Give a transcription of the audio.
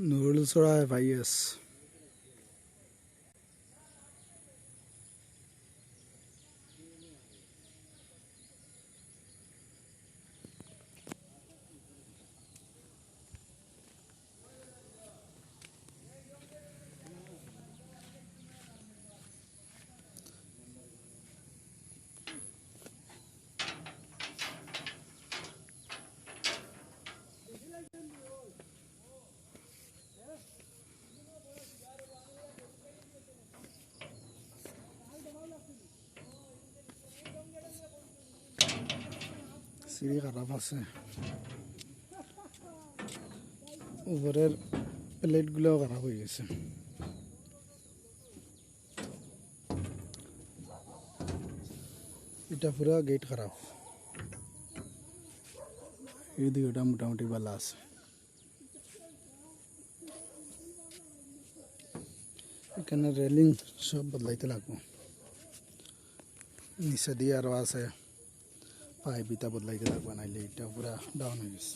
নুরুল সরাই ভাইয়াস সিঁড়ি খারাপ আছে, উপরের প্লেটগুলোও খারাপ হয়ে গেছে। এটা পুরা গেট খারাপ, এইদিকে ওটা মোটামুটি ভালো আছে। এখানে রেলিং সব বদলাইতে লাগবো, নিচে দিয়ে আরও আছে পাইপ ইটা বদলাইতে লাগবে, নাইলে এটা পুরা ডাউন হয়ে গেছে।